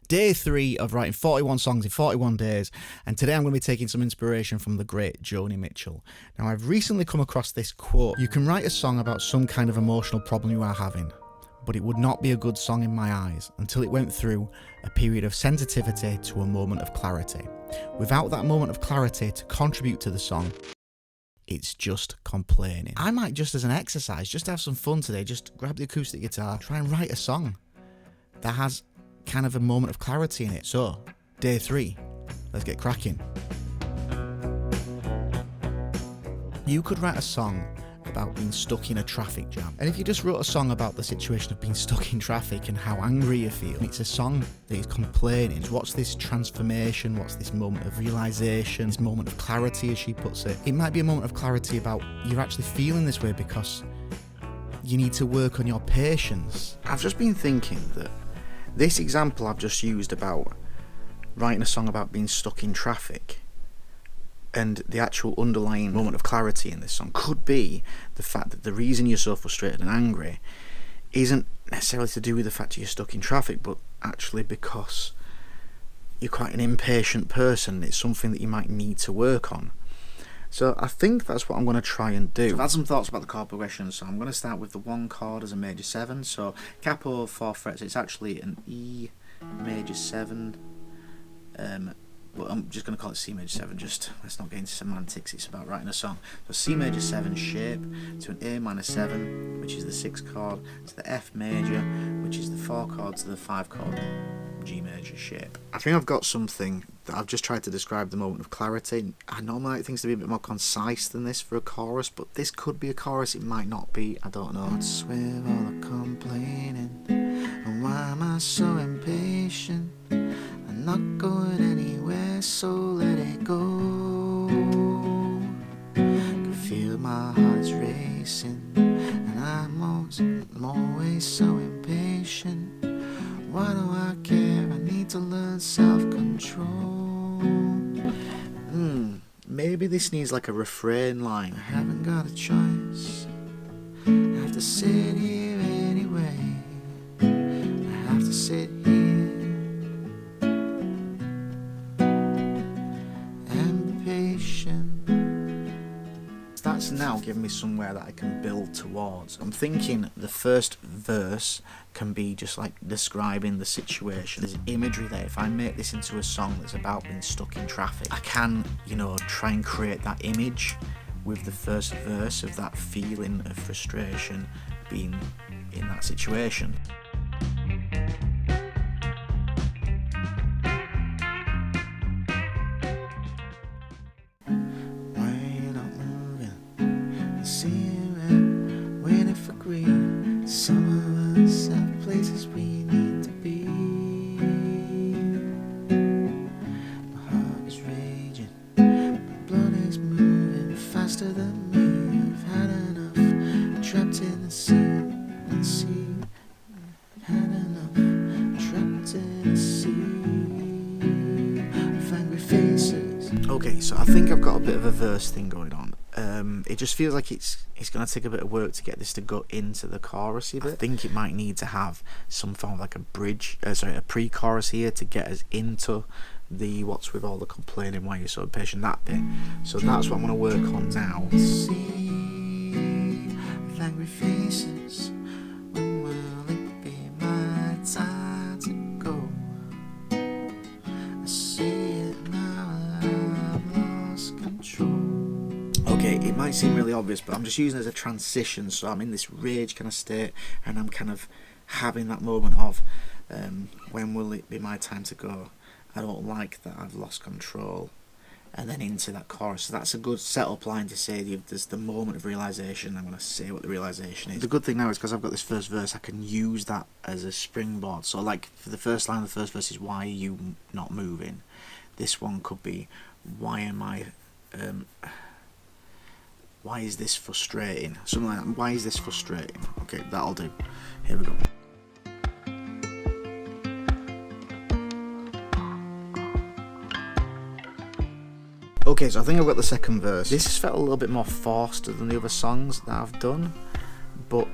Day 3 of writing 41 songs in 41 days, and today I'm going to be taking some inspiration from the great Joni Mitchell. Now, I've recently come across this quote: "You can write a song about some kind of emotional problem you are having, but it would not be a good song in my eyes until it went through a period of sensitivity to a moment of clarity. Without that moment of clarity to contribute to the song, it's just complaining." I might, just as an exercise, just have some fun today, just grab the acoustic guitar, try and write a song that has kind of a moment of clarity in it. So, day 3, let's get cracking. You could write a song about being stuck in a traffic jam. And if you just wrote a song about the situation of being stuck in traffic and how angry you feel, it's a song that is complaining. What's this transformation? What's this moment of realization? This moment of clarity, as she puts it. It might be a moment of clarity about you're actually feeling this way because you need to work on your patience. I've just been thinking that this example I've just used about writing a song about being stuck in traffic and the actual underlying moment of clarity in this song could be the fact that the reason you're so frustrated and angry isn't necessarily to do with the fact that you're stuck in traffic, but actually because you're quite an impatient person. It's something that you might need to work on. So I think that's what I'm going to try and do. So I've had some thoughts about the chord progression, so I'm going to start with the 1 chord as a major 7. So capo 4 frets, it's actually an E major 7. Well, I'm just going to call it C major 7, just let's not get into semantics, it's about writing a song. So C major 7 shape to an A minor 7, which is the 6th chord, to the F major, which is the 4 chord, to the 5 chord, G major shape. I think I've got something that I've just tried to describe the moment of clarity. I normally like things to be a bit more concise than this for a chorus, but this could be a chorus, it might not be, I don't know. What's with all the complaining, and why am I so impatient? I'm not going anywhere, so let it go. Can feel my heart's racing, and I'm always so impatient. Why do I care? I need to learn self-control. Maybe this needs like a refrain line. I haven't got a choice, I have to sit here anyway. I have to sit here. That's now giving me somewhere that I can build towards. I'm thinking the first verse can be just like describing the situation. There's imagery there. If I make this into a song that's about being stuck in traffic, I can, try and create that image with the first verse of that feeling of frustration being in that situation. Waiting for green. Some of us have places we need to be. My heart is raging, my blood is moving faster than me. I've had enough, trapped in the sea. Had enough, trapped in the sea of angry faces. Okay, so I think I've got a bit of a verse thing going on. It just feels like it's going to take a bit of work to get this to go into the chorus a bit. I think it might need to have some form of like a bridge, a pre-chorus here to get us into the what's with all the complaining, why you're so impatient, that bit. So that's what I'm going to work on now. See with angry faces, when will it be my time to go? I see it now, I've lost control. Okay, it might seem really obvious, but I'm just using it as a transition. So I'm in this rage kind of state, and I'm kind of having that moment of when will it be my time to go? I don't like that I've lost control. And then into that chorus. So that's a good setup line to say there's the moment of realisation. I'm going to say what the realisation is. The good thing now is because I've got this first verse, I can use that as a springboard. So like for the first line, the first verse is why are you not moving? This one could be why am I... why is this frustrating? Something like that. Why is this frustrating? Okay, that'll do. Here we go. Okay, so I think I've got the second verse. This has felt a little bit more forced than the other songs that I've done, but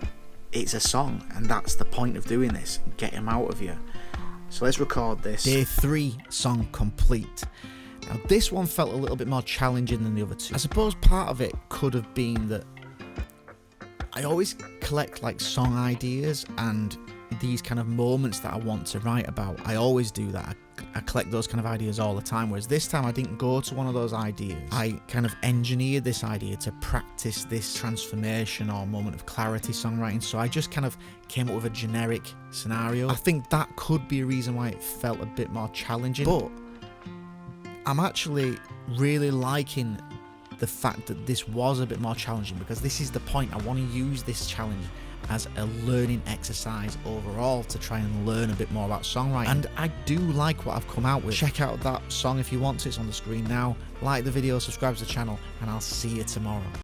it's a song, and that's the point of doing this. Get them out of you. So let's record this. Day 3, song complete. Now this one felt a little bit more challenging than the other two. I suppose part of it could have been that I always collect like song ideas and these kind of moments that I want to write about. I always do that. I collect those kind of ideas all the time, whereas this time I didn't go to one of those ideas. I kind of engineered this idea to practice this transformation or moment of clarity songwriting, so I just kind of came up with a generic scenario. I think that could be a reason why it felt a bit more challenging, but I'm actually really liking the fact that this was a bit more challenging, because this is the point. I want to use this challenge as a learning exercise overall to try and learn a bit more about songwriting, and I do like what I've come out with. Check out that song if you want to, it's on the screen now. Like the video, subscribe to the channel, and I'll see you tomorrow.